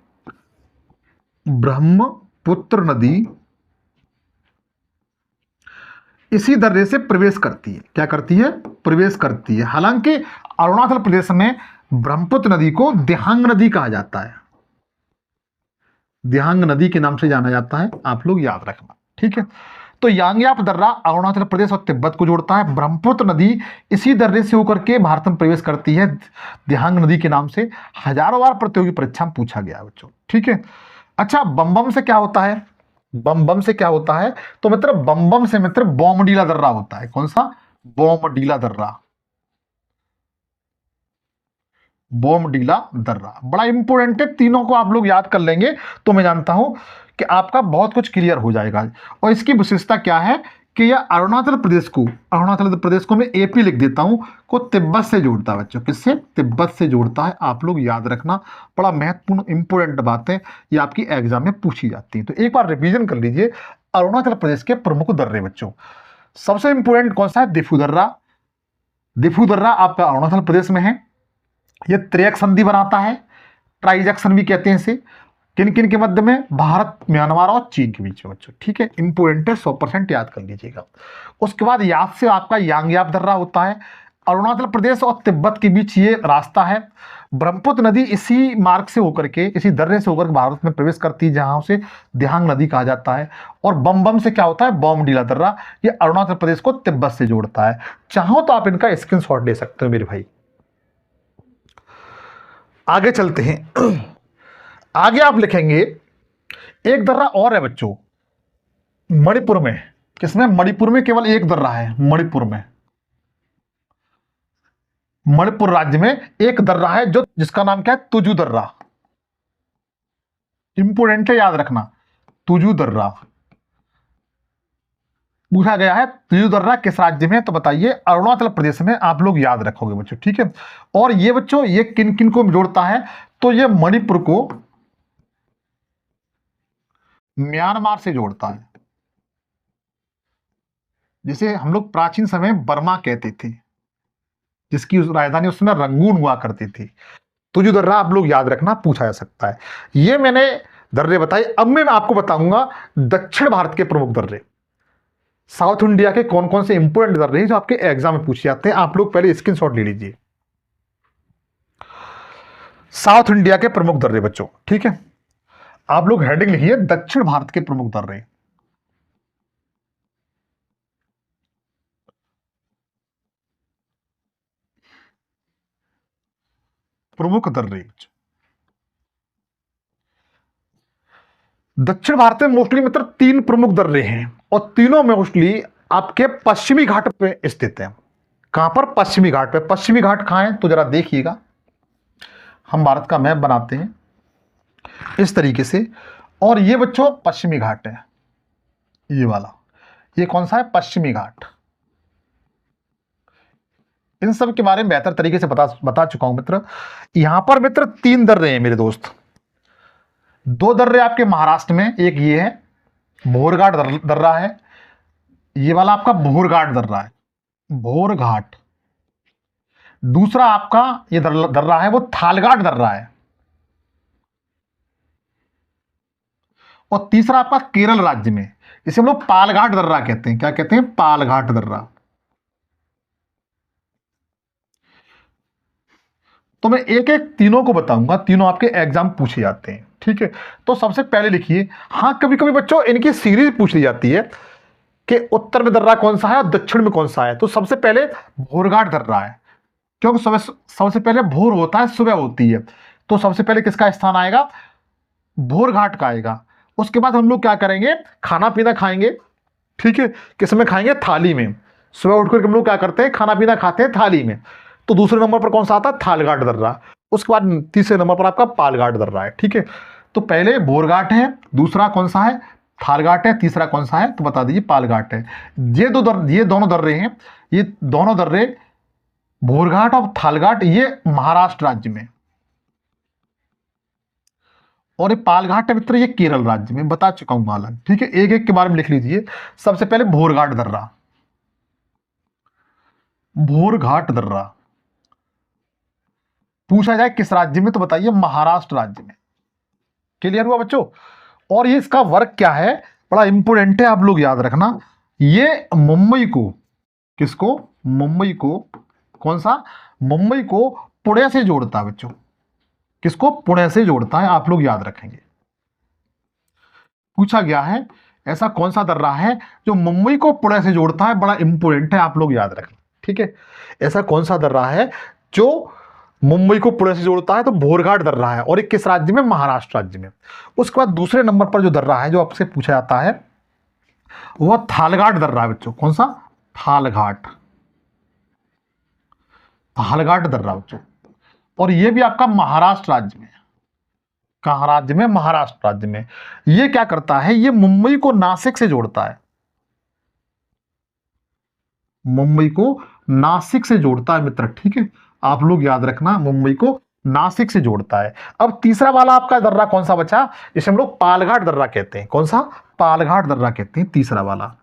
[SPEAKER 1] ब्रह्मपुत्र नदी इसी दर्रे से प्रवेश करती है। क्या करती है? प्रवेश करती है। हालांकि अरुणाचल प्रदेश में ब्रह्मपुत्र नदी को दिहांग नदी कहा जाता है, दिहांग नदी के नाम से जाना जाता है, आप लोग याद रखना, ठीक है। तो यांग्याप दर्रा अरुणाचल प्रदेश और तिब्बत को जोड़ता है। ब्रह्मपुत्र नदी इसी दर्रे से होकर के भारत में प्रवेश करती है, दिहांग नदी के नाम से। हजारों बार प्रतियोगी परीक्षा में पूछा गया है बच्चों, ठीक है। अच्छा, बम बम से क्या होता है? बम बम से क्या होता है? तो मित्र बम बम से मित्र बोमडीला दर्रा होता है। कौन सा? बोमडीला दर्रा। बोमडीला दर्रा बड़ा इंपोर्टेंट है। तीनों को आप लोग याद कर लेंगे तो मैं जानता हूं कि आपका बहुत कुछ क्लियर हो जाएगा। और इसकी विशेषता क्या है कि यह अरुणाचल प्रदेश को मैं एपी लिख देता हूं, को तिब्बत से जोड़ता है बच्चों। किससे? तिब्बत से जोड़ता है। आप लोग याद रखना, बड़ा महत्वपूर्ण इंपोर्टेंट बात है, ये आपकी एग्जाम में पूछी जाती है। तो एक बार रिवीजन कर लीजिए अरुणाचल प्रदेश के प्रमुख दर्रे बच्चों। सबसे इंपोर्टेंट कौन सा है? दिफू दर्रा। दिफू दर्रा आपका अरुणाचल प्रदेश में है। यह त्रियक संधि बनाता है, ट्राई जंक्शन भी कहते हैं इसे। किन किन के मध्य में? भारत, म्यांमार और चीन के बीच में बच्चों, ठीक है। इंपोर्टेंट है, 100% याद कर लीजिएगा। उसके बाद याद से आपका यांग्याप दर्रा होता है। अरुणाचल प्रदेश और तिब्बत के बीच ये रास्ता है। ब्रह्मपुत्र नदी इसी मार्ग से होकर के, इसी दर्रे से होकर भारत में प्रवेश करती है, जहां उसे दिहांग नदी कहा जाता है। और बम बम से क्या होता है, बॉमडीला दर्रा, ये अरुणाचल प्रदेश को तिब्बत से जोड़ता है। चाहो तो आप इनका स्क्रीनशॉट ले सकते हो मेरे भाई। आगे चलते हैं। आगे आप लिखेंगे एक दर्रा और है बच्चों, मणिपुर में। किसमें? मणिपुर में केवल एक दर्रा है। मणिपुर में, मणिपुर राज्य में एक दर्रा है जो, जिसका नाम क्या है, तुजू दर्रा। इंपोर्टेंट है, याद रखना, तुजू दर्रा पूछा गया है। तुजू दर्रा किस राज्य में? तो बताइए, अरुणाचल प्रदेश में। आप लोग याद रखोगे बच्चों, ठीक है। और ये बच्चों, ये किन किन को जोड़ता है? तो ये मणिपुर को म्यांमार से जोड़ता है, जिसे हम लोग प्राचीन समय में बर्मा कहते थे, जिसकी राजधानी उस समय रंगून हुआ करती थी। तो जो दर्रा आप लोग याद रखना, पूछा जा सकता है। ये मैंने दर्रे बताए। अब मैं आपको बताऊंगा दक्षिण भारत के प्रमुख दर्रे, साउथ इंडिया के कौन कौन से इंपोर्टेंट दर्रे हैं जो आपके एग्जाम में पूछे जाते हैं। आप लोग पहले स्क्रीनशॉट ले लीजिए। साउथ इंडिया के प्रमुख दर्रे बच्चों, ठीक है। आप लोग हेडिंग लिखिए, दक्षिण भारत के प्रमुख दर्रे। प्रमुख दर्रे दक्षिण भारत में मोस्टली मित्र 3 प्रमुख दर्रे हैं, और तीनों में मोस्टली आपके पश्चिमी घाट पे स्थित है। कहां पर? पश्चिमी घाट पे। पश्चिमी घाट कहां है? तो जरा देखिएगा, हम भारत का मैप बनाते हैं इस तरीके से, और ये बच्चों पश्चिमी घाट है, ये वाला। ये कौन सा है? पश्चिमी घाट। इन सब के बारे में बेहतर तरीके से बता चुका हूं मित्र। यहां पर मित्र 3 दर्रे हैं मेरे दोस्त। 2 दर्रे आपके महाराष्ट्र में, एक ये है भोरघाट दर्रा है, ये वाला आपका भोरघाट दर्रा है, भोरघाट। दूसरा आपका ये दर्रा है वो थालघाट दर्रा है, और तीसरा आपका केरल राज्य में, इसे हम लोग पालघाट दर्रा कहते हैं। क्या कहते हैं? पालघाट दर्रा। तो मैं एक एक तीनों को बताऊंगा, तीनों आपके एग्जाम पूछे जाते हैं, ठीक है। तो सबसे पहले लिखिए, हाँ कभी कभी बच्चों इनकी सीरीज पूछ ली जाती है कि उत्तर में दर्रा कौन सा है और दक्षिण में कौन सा है। तो सबसे पहले भोरघाट दर्रा है, क्योंकि सबसे पहले भोर होता है, सुबह होती है। तो सबसे पहले किसका स्थान आएगा? भोरघाट का आएगा। उसके बाद हम लोग क्या करेंगे? खाना पीना खाएंगे, ठीक है। किसमें खाएंगे? थाली में। सुबह उठकर हम लोग क्या करते हैं? खाना पीना खाते हैं थाली में। तो दूसरे नंबर पर कौन सा आता है? थालघाट दर्रा। उसके बाद तीसरे नंबर पर आपका पालघाट दर्रा है, ठीक है। तो पहले भोरघाट है, दूसरा कौन सा है? थालघाट है, तीसरा कौन सा है? तो बता दीजिए, पालघाट है। ये दोनों दर्रे हैं, ये दोनों दर्रे भोरघाट और थालघाट, ये महाराष्ट्र राज्य में, और ये पालघाट है मित्र, ये केरल राज्य में। बता चुका हूं मालन, ठीक है। एक एक के बारे में लिख लीजिए। सबसे पहले भोरघाट दर्रा। भोरघाट दर्रा पूछा जाए किस राज्य में, तो बताइए महाराष्ट्र राज्य में। क्लियर हुआ बच्चों? और ये इसका वर्क क्या है, बड़ा इंपोर्टेंट है, आप लोग याद रखना। ये मुंबई को, किसको? मुंबई को, कौन सा? मुंबई को पुणे से जोड़ता है बच्चों। किसको? पुणे से जोड़ता है, आप लोग याद रखेंगे। पूछा गया है ऐसा कौन सा दर्रा है जो मुंबई को पुणे से जोड़ता है, बड़ा इंपोर्टेंट है, आप लोग याद रखें, ठीक है। ऐसा कौन सा दर्रा है जो मुंबई को पुणे से जोड़ता है? तो भोरघाट दर्रा है, और एक किस राज्य में? महाराष्ट्र राज्य में। उसके बाद दूसरे नंबर पर जो दर्रा है जो आपसे पूछा जाता है वह थालघाट दर्रा है बच्चों। कौन सा? थालघाट। थालघाट दर्रा बच्चों, और यह भी आपका महाराष्ट्र राज्य में। कहां राज्य में? महाराष्ट्र राज्य में। यह क्या करता है? यह मुंबई को नासिक से जोड़ता है, मुंबई को नासिक से जोड़ता है मित्र, ठीक है। आप लोग याद रखना, मुंबई को नासिक से जोड़ता है। अब तीसरा वाला आपका दर्रा कौन सा बचा? जिसे हम लोग पालघाट दर्रा कहते हैं। कौन सा? पालघाट दर्रा कहते हैं, तीसरा वाला।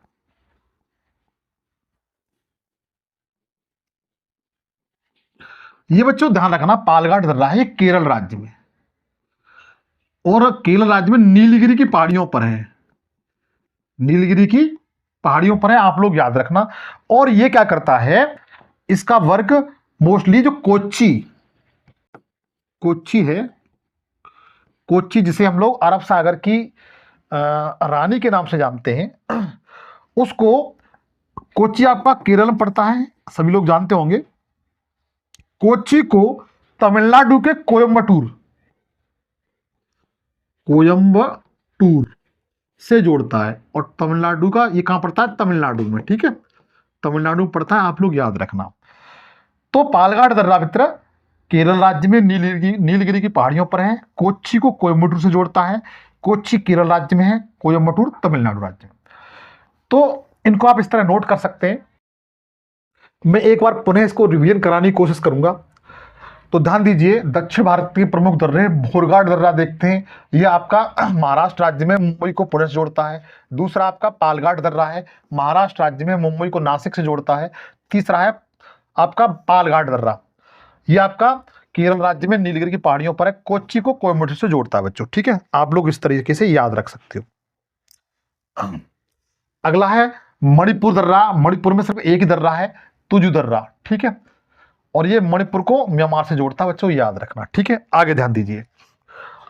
[SPEAKER 1] ये बच्चों ध्यान रखना, पालघाट दर्रा है, ये केरल राज्य में, और केरल राज्य में नीलगिरी की पहाड़ियों पर है। नीलगिरी की पहाड़ियों पर है, आप लोग याद रखना। और ये क्या करता है? इसका वर्ग मोस्टली जो कोच्चि है, कोच्चि जिसे हम लोग अरब सागर की रानी के नाम से जानते हैं, उसको कोच्चि आपका केरल में पड़ता है, सभी लोग जानते होंगे। कोच्चि को तमिलनाडु के कोयम्बटूर से जोड़ता है, और तमिलनाडु का ये कहां पड़ता है? तमिलनाडु में, ठीक है, तमिलनाडु में पड़ता है, आप लोग याद रखना। तो पालघाट दर्रा मित्र केरल राज्य में नीलगिरी की पहाड़ियों पर है। कोच्चि को कोयम्बटूर से जोड़ता है, कोच्चि केरल राज्य में है, कोयम्बटूर तमिलनाडु राज्य में। तो इनको आप इस तरह नोट कर सकते हैं। मैं एक बार पुनः इसको रिवीजन कराने की कोशिश करूंगा। तो ध्यान दीजिए, दक्षिण भारत के प्रमुख दर्रे, भोरघाट दर्रा देखते हैं, यह आपका महाराष्ट्र राज्य में मुंबई को पुणे से जोड़ता है। दूसरा आपका पालघाट दर्रा है, महाराष्ट्र राज्य में मुंबई को नासिक से जोड़ता है। तीसरा है आपका पालघाट दर्रा, यह आपका केरल राज्य में नीलगिरी की पहाड़ियों पर है, कोच्चि को कोयम्बटूर से जोड़ता है बच्चों, ठीक है, आप लोग इस तरीके से याद रख सकते हो। अगला है मणिपुर दर्रा, मणिपुर में सिर्फ एक ही दर्रा है, तुजु दर्रा, ठीक है, और ये मणिपुर को म्यांमार से जोड़ता है बच्चों, याद रखना, ठीक है। आगे ध्यान दीजिए,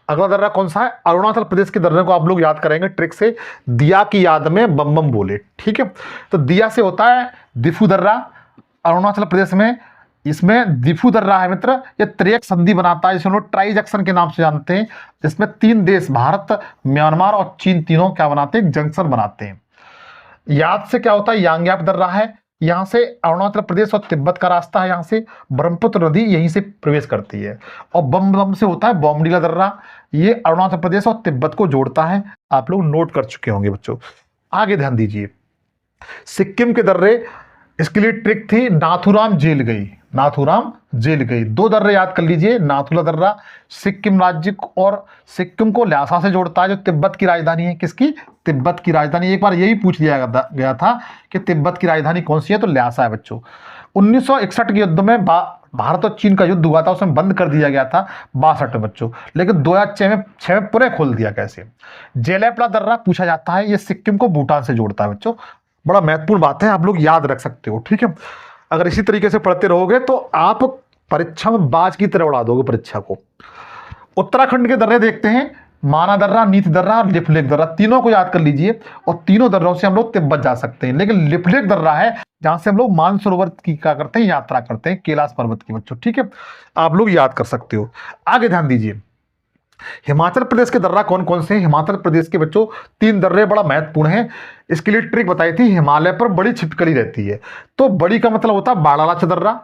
[SPEAKER 1] अगला दर्रा कौन सा है? अरुणाचल प्रदेश के दर्रे को आप लोग याद करेंगे ट्रिक से, दिया की याद में बम बम बोले, ठीक है। तो दिया से होता है दिफू दर्रा अरुणाचल प्रदेश में, इसमें दिफू दर्रा है मित्र, ये त्रिएक संधि बनाता है, जिसे हम लोग ट्राई जंक्शन के नाम से जानते हैं, जिसमें 3 देश भारत, म्यांमार और चीन तीनों क्या बनाते हैं? जंक्शन बनाते हैं। याद से क्या होता है? यांग्याप दर्रा है, यहां से अरुणाचल प्रदेश और तिब्बत का रास्ता है, यहां से ब्रह्मपुत्र नदी यहीं से प्रवेश करती है। और बम बम से होता है बॉमडीला दर्रा, ये अरुणाचल प्रदेश और तिब्बत को जोड़ता है, आप लोग नोट कर चुके होंगे बच्चों। आगे ध्यान दीजिए, सिक्किम के दर्रे, इसके लिए ट्रिक थी नाथुराम जेल गई, नाथुराम जेल गई। 2 दर्रे याद कर लीजिए, नाथुला दर्रा सिक्किम राज्य और सिक्किम को ल्हासा से जोड़ता है, जो तिब्बत की राजधानी है, किसकी? तिब्बत की राजधानी। एक बार यही पूछ लिया गया था कि तिब्बत की राजधानी कौन सी है, तो ल्हासा है बच्चों। 1961 के युद्ध में भारत और चीन का युद्ध हुआ था, उसमें बंद कर दिया गया था 62 में बच्चों, लेकिन 2006 में पुनः खोल दिया। कैसे? जेलेपला दर्रा पूछा जाता है, ये सिक्किम को भूटान से जोड़ता है बच्चों, बड़ा महत्वपूर्ण बात है, आप लोग याद रख सकते हो, ठीक है। अगर इसी तरीके से पढ़ते रहोगे तो आप परीक्षा में बाज की तरह उड़ा दोगे परीक्षा को। उत्तराखंड के दर्रे देखते हैं, माना दर्रा, नीत दर्रा और लिपलेख दर्रा, तीनों को याद कर लीजिए, और तीनों दर्रों से हम लोग तिब्बत जा सकते हैं। लेकिन लिपलेख दर्रा है जहां से हम लोग मानसरोवर की क्या करते हैं? यात्रा करते हैं, कैलाश पर्वत की बच्चों, ठीक है, आप लोग याद कर सकते हो। आगे ध्यान दीजिए, हिमाचल प्रदेश के दर्रा कौन कौन से हैं? हिमाचल प्रदेश के बच्चों 3 दर्रे बड़ा महत्वपूर्ण है, इसके लिए ट्रिक बताई थी, हिमालय पर बड़ी छिपकली रहती है। तो बड़ी का मतलब होता है बाड़ालाचा दर्रा,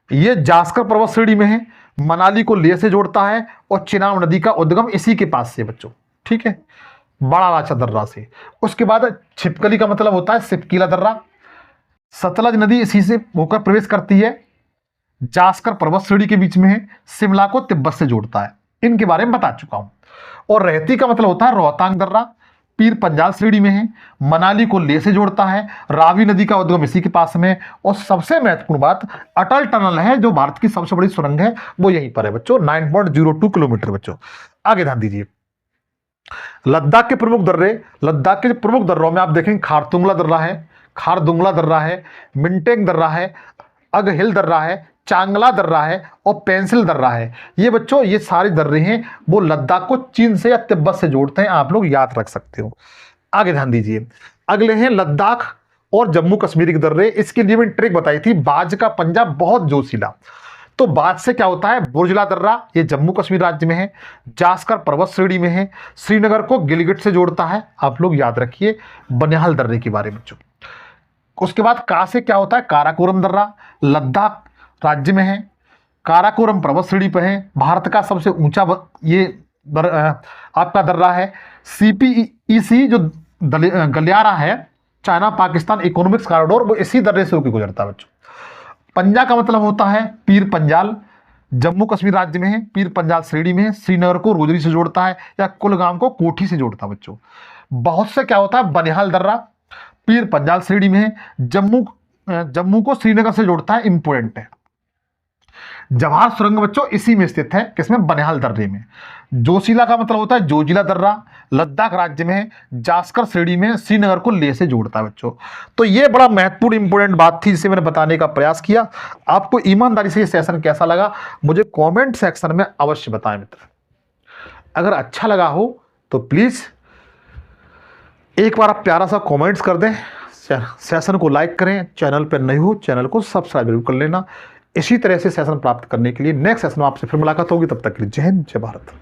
[SPEAKER 1] ये जास्कर पर्वत श्रेणी में है, मनाली को लेह से जोड़ता है, और चिनाब नदी का उद्गम इसी के पास से बच्चों, ठीक है, बाड़ालाचा दर्रा से। उसके बाद छिपकली का मतलब होता है सिपकीला दर्रा, सतलज नदी इसी से होकर प्रवेश करती है, जास्कर पर्वत श्रेणी के बीच में है, शिमला को तिब्बत से जोड़ता है, इनके बारे में बता चुका हूं। और रहती का मतलब होता है रोहतांग दर्रा, पीर पंजाल श्रेणी में है, मनाली को लेह से जोड़ता है, रावी नदी का उद्गम इसी के पास में, और सबसे महत्वपूर्ण बात अटल टनल है, जो भारत की सबसे बड़ी सुरंग है, वो यहीं पर है बच्चों, 9.02 किलोमीटर बच्चों। आगे ध्यान दीजिए, लद्दाख के प्रमुख दर्रे, लद्दाख के प्रमुख दर्रों में आप देखेंगे खारदुंगला दर्रा है, खारदुंगला दर्रा है, मिंटेंग दर्रा है, अगहिल दर्रा है, चांगला दर्रा है, और पेंसिल दर्रा है। ये बच्चों ये सारे दर्रे हैं, वो लद्दाख को चीन से या तिब्बत से जोड़ते हैं, आप लोग याद रख सकते हो। आगे ध्यान दीजिए, अगले हैं लद्दाख और जम्मू कश्मीर के दर्रे, इसके लिए मैंने ट्रिक बताई थी, बाज का पंजा बहुत जोशीला। तो बाज से क्या होता है? बुर्जला दर्रा, ये जम्मू कश्मीर राज्य में है, जास्कर पर्वत श्रेणी में है, श्रीनगर को गिलगिट से जोड़ता है, आप लोग याद रखिए बनिहाल दर्रे के बारे में बच्चों। उसके बाद का से क्या होता है? काराकोरम दर्रा, लद्दाख राज्य में है, काराकोरम पर्वत श्रेणी पर है, भारत का सबसे ऊंचा ये आपका दर्रा है। CPEC जो गलियारा है, चाइना पाकिस्तान इकोनॉमिक्स कॉरिडोर, वो इसी दर्रे से होकर गुजरता है बच्चों। पंजा का मतलब होता है पीर पंजाल, जम्मू कश्मीर राज्य में है, पीर पंजाल श्रेणी में है, श्रीनगर को रोजरी से जोड़ता है, या कुलगाम को कोठी से जोड़ता है बच्चों। बहुत से क्या होता है? बनिहाल दर्रा, पीर पंजाल श्रेणी में है, जम्मू को श्रीनगर से जोड़ता है, इंपोर्टेंट है। जवाहर सुरंग बच्चों इसी में स्थित है, किसमें, बनिहाल दर्रे में। जोशीला का मतलब होता है जोजिला दर्रा, लद्दाख राज्य में है। जास्कर श्रेणी में श्रीनगर को लेह से जोड़ता है बच्चों। तो ये बड़ा महत्वपूर्ण इंपॉर्टेंट बात थी जिसे मैंने बताने का प्रयास किया। आपको ईमानदारी से ये सेशन कैसा लगा मुझे कमेंट सेक्शन में अवश्य बताएं मित्र। अगर अच्छा लगा हो तो प्लीज एक बार आप प्यारा सा कमेंट्स कर दें, सेशन को लाइक करें, चैनल पर नए हो चैनल को सब्सक्राइब जरूर कर लेना। इसी तरह से सेशन प्राप्त करने के लिए नेक्स्ट सेशन में आपसे फिर मुलाकात होगी। तब तक के लिए जय हिंद, जय भारत।